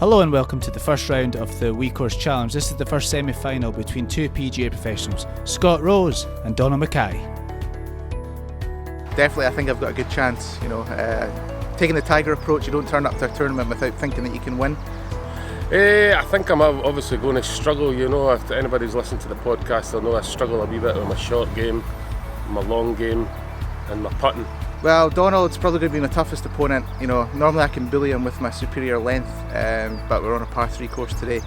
Hello and welcome to the first round of the Wee Course Challenge. This is the first semi-final between two PGA professionals, Scott Rose and Donald McKay. Definitely, I think I've got a good chance. Taking the Tiger approach, you don't turn up to a tournament without thinking that you can win. I think I'm obviously going to struggle. If anybody's listened to the podcast, they'll know I struggle a wee bit with my short game, my long game, and my putting. Well, Donald's probably going to be my toughest opponent. Normally I can bully him with my superior length, but we're on a par 3 course today.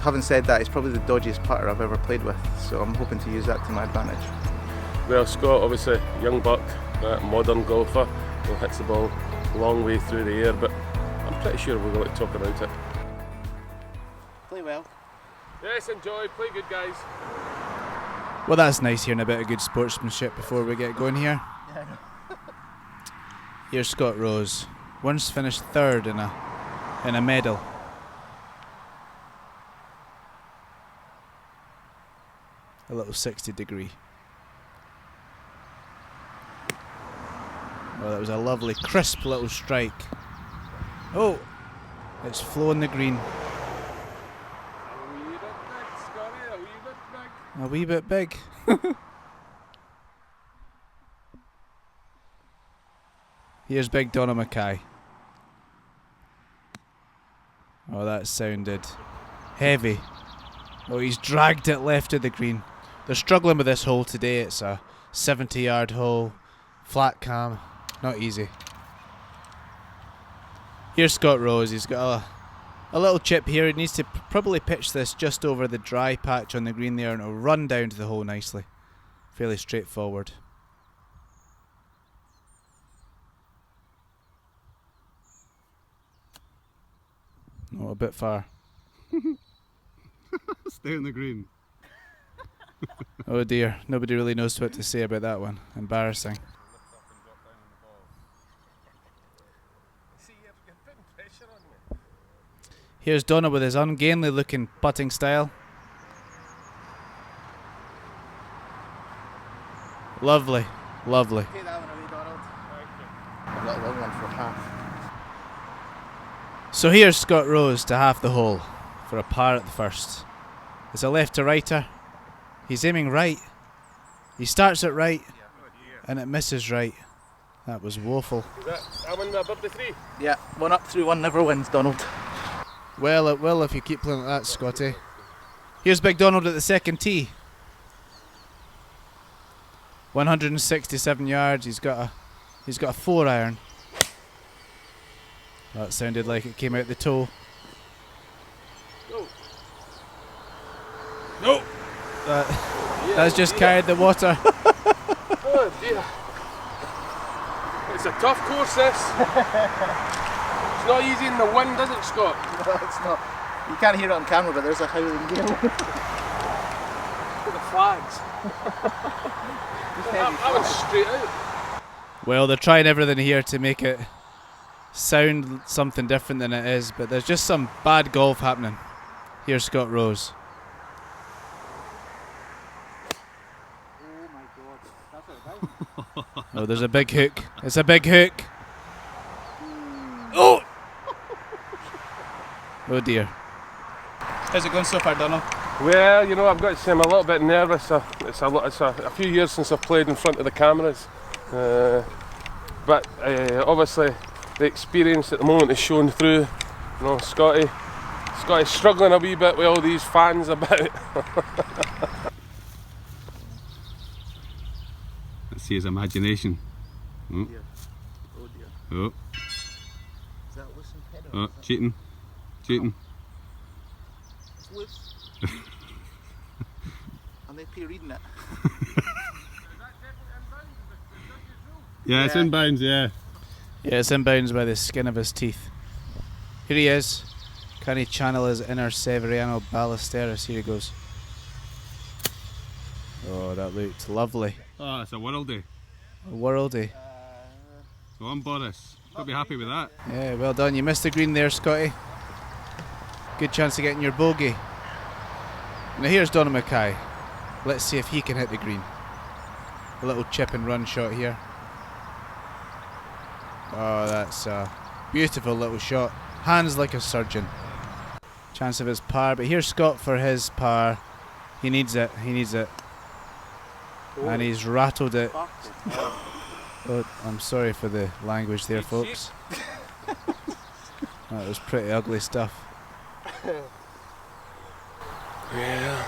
Having said that, he's probably the dodgiest putter I've ever played with, so I'm hoping to use that to my advantage. Well, Scott, obviously, young buck, modern golfer, who hits the ball a long way through the air, but I'm pretty sure we're going to talk about it. Play well. Yes, enjoy, play good, guys. Well, that's nice hearing a bit of good sportsmanship before we get going here. Yeah, I know. Here's Scott Rose, once finished third in a medal. A little 60-degree. Well, that was a lovely, crisp little strike. Oh, it's flowing the green. A wee bit big, Scotty, a wee bit big. A wee bit big. Here's big Donald McKay. Oh, that sounded heavy. Oh, he's dragged it left of the green. They're struggling with this hole today. It's a 70-yard hole, flat cam, not easy. Here's Scott Rose. He's got a little chip here. He needs to probably pitch this just over the dry patch on the green there, and it'll run down to the hole nicely. Fairly straightforward. Oh, a bit far. Stay on the green. Oh dear, nobody really knows what to say about that one. Embarrassing. Here's Donna with his ungainly looking putting style. Lovely, lovely. Take that one away, Donald. I've got a long one for half. So here's Scott Rose to half the hole for a par at the first. It's a left to righter. He's aiming right. He starts it right and it misses right. That was woeful. Is that one above the 3? Yeah, 1 up through 1 never wins, Donald. Well, it will if you keep playing like that, Scotty. Here's Big Donald at the second tee. 167 yards. He's got a 4-iron. That sounded like it came out the toe. No. That's just carried the water. Oh dear. It's a tough course, this. It's not easy in the wind, is it, Scott? No, it's not. You can't hear it on camera, but there's a howling gale. Look at the flags. That one's straight out. Well, they're trying everything here to make it sound something different than it is, but there's just some bad golf happening. Here's Scott Rose. Oh my god, that's alright. Oh, there's a big hook. It's a big hook. Oh! Oh dear. How's it going so far, Donald? Well, I've got to say I'm a little bit nervous. It's a few years since I've played in front of the cameras. But obviously the experience at the moment is showing through. Scotty's struggling a wee bit with all these fans about. Let's see his imagination. Oh, Dear. Oh dear. oh, Is that loose and pedal? oh, cheating, cheating. It's loose. And they pay reading it. Yeah, it's Yeah. inbounds, yeah. Yeah, it's inbounds by the skin of his teeth. Here he is. Can he channel his inner Severiano Ballesteros? Here he goes. Oh, that looked lovely. Oh, it's a worldie. A worldie. Go on, Boris. Got to be happy with that. Yeah, well done. You missed the green there, Scotty. Good chance of getting your bogey. Now here's Donald McKay. Let's see if he can hit the green. A little chip and run shot here. Oh, that's a beautiful little shot. Hands like a surgeon. chance of his par, but here's Scott for his par. He needs it, he needs it. And he's rattled it. Oh, I'm sorry for the language there, folks. That was pretty ugly stuff. Yeah,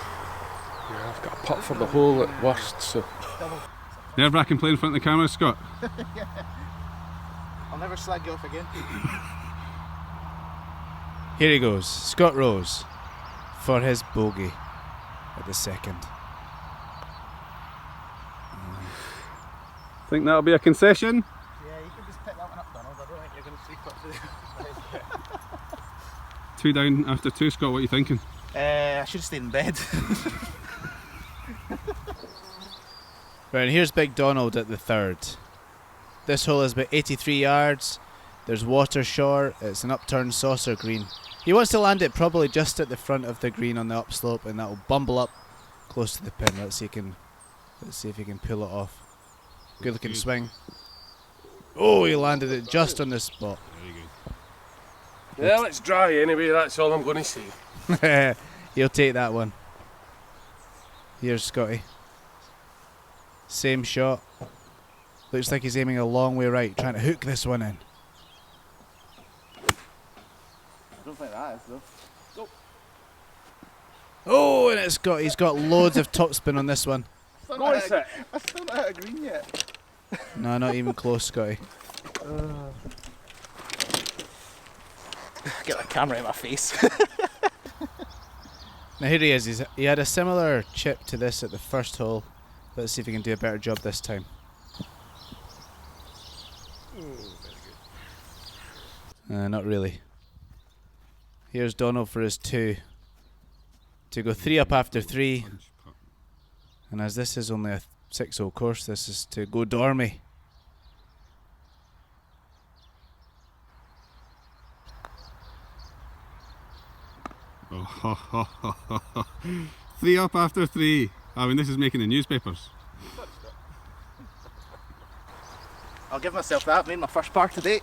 I've got a putt for the hole at worst, so. Nerve-wracking playing in front of the camera, Scott. I'll never slag you off again. Here he goes, Scott Rose for his bogey at the second. Think that'll be a concession? Yeah, you can just pick that one up, Donald. I don't think you're going to sleep up for the 2 down after 2, Scott, what are you thinking? I should have stayed in bed. Right, and here's Big Donald at the third. This hole is about 83 yards. There's water short. It's an upturned saucer green. He wants to land it probably just at the front of the green on the upslope, and that'll bumble up close to the pin. Let's see if he can pull it off. Good looking swing. Oh, he landed it just on the spot. Well, it's dry anyway, that's all I'm going to say. He'll take that one. Here's Scotty. Same shot. Looks like he's aiming a long way right, trying to hook this one in. I don't think that is though. Nope. Oh, and he's got loads of topspin on this one. Go and sit. I still not hit a green yet. No, not even close, Scotty. Get the camera in my face. Now here he is. He had a similar chip to this at the first hole. Let's see if he can do a better job this time. Not really. Here's Donald for his 2. To go 3 up after 3. And as this is only a 6-hole course, this is to go dormy. Oh, 3 up after 3. I mean, this is making the newspapers. I'll give myself that. Made my first par today.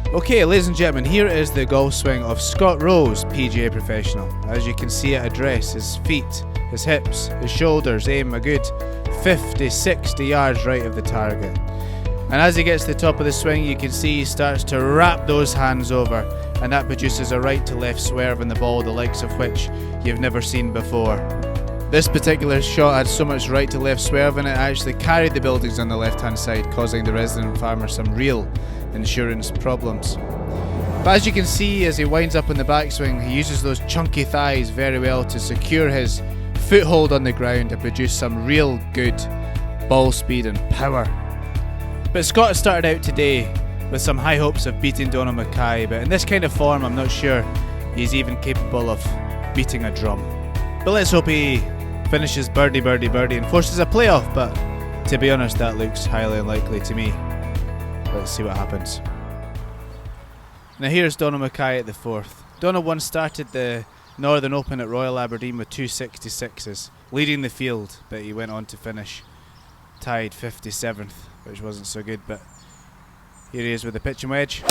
Okay, ladies and gentlemen, here is the golf swing of Scott Rose, PGA Professional. As you can see at address, his feet, his hips, his shoulders aim a good 50-60 yards right of the target. And as he gets to the top of the swing, you can see he starts to wrap those hands over, and that produces a right to left swerve in the ball, the likes of which you've never seen before. This particular shot had so much right to left swerve in it, actually carried the buildings on the left hand side, causing the resident farmer some real insurance problems. But as you can see, as he winds up on the backswing, he uses those chunky thighs very well to secure his foothold on the ground and produce some real good ball speed and power. But Scott started out today with some high hopes of beating Donald McKay, but in this kind of form I'm not sure he's even capable of beating a drum. But let's hope he finishes birdie and forces a playoff, but to be honest that looks highly unlikely to me. Let's see what happens. Now here's Donald McKay at the 4th. Donald once started the Northern Open at Royal Aberdeen with 266s, leading the field, but he went on to finish tied 57th, which wasn't so good, but here he is with the pitch and wedge.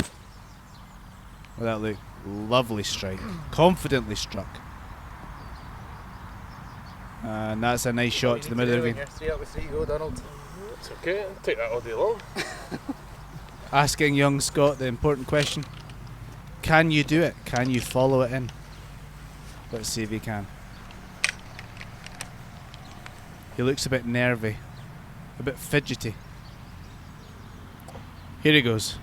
Well, that looked lovely strike, confidently struck. And that's a nice shot to the middle of the green. 3 up with 3 go, Donald. It's okay, I'll take that all day long. Asking young Scott the important question, can you do it? Can you follow it in? Let's see if he can. He looks a bit nervy, a bit fidgety. Here he goes.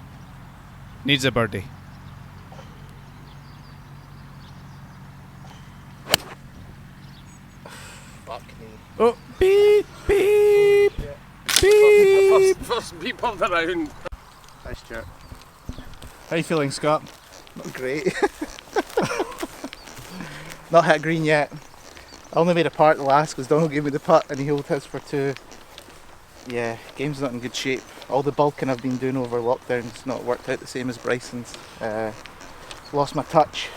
Needs a birdie. Fuck me. Oh, beep, beep, beep. First beep of the round. Nice chirp. How you feeling, Scott? Not great. Not hit green yet. I only made a par at the last because Donald gave me the putt and he held his for 2. Yeah, game's not in good shape. All the bulking I've been doing over lockdown's not worked out the same as Bryson's. Lost my touch.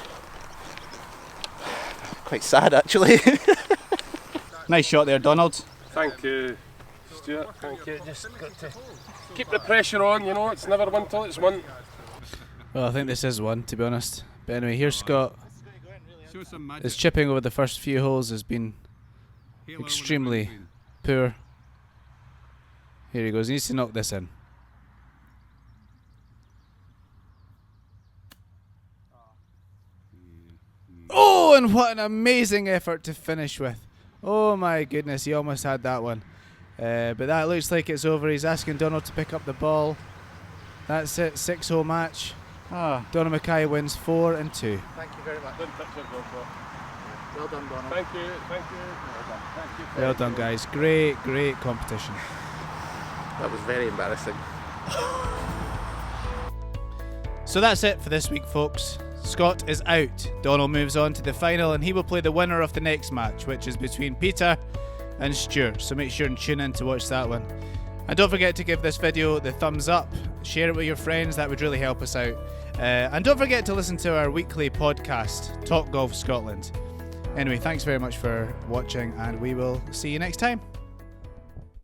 Quite sad actually. Nice shot there, Donald. Thank you, Stuart. Thank you. Just got to keep the pressure on, you know, it's never won till it's won. Well, I think this is one, to be honest. But anyway, here's Scott. Show some magic. His chipping over the first few holes has been Halo over the extremely green. poor. Here he goes. He needs to knock this in. Oh, and what an amazing effort to finish with. Oh my goodness, he almost had that one. But that looks like it's over. He's asking Donald to pick up the ball. That's it, 6-hole match. Donald McKay wins 4 and 2. Thank you very much. Didn't touch your golf ball. Well done, Donald. Thank you. Thank you. Well done, guys. Great, great competition. That was very embarrassing. So that's it for this week, folks. Scott is out. Donald moves on to the final, and he will play the winner of the next match, which is between Peter and Stuart. So make sure and tune in to watch that one. And don't forget to give this video the thumbs up, share it with your friends, that would really help us out. And don't forget to listen to our weekly podcast, Talk Golf Scotland. Anyway, thanks very much for watching, and we will see you next time.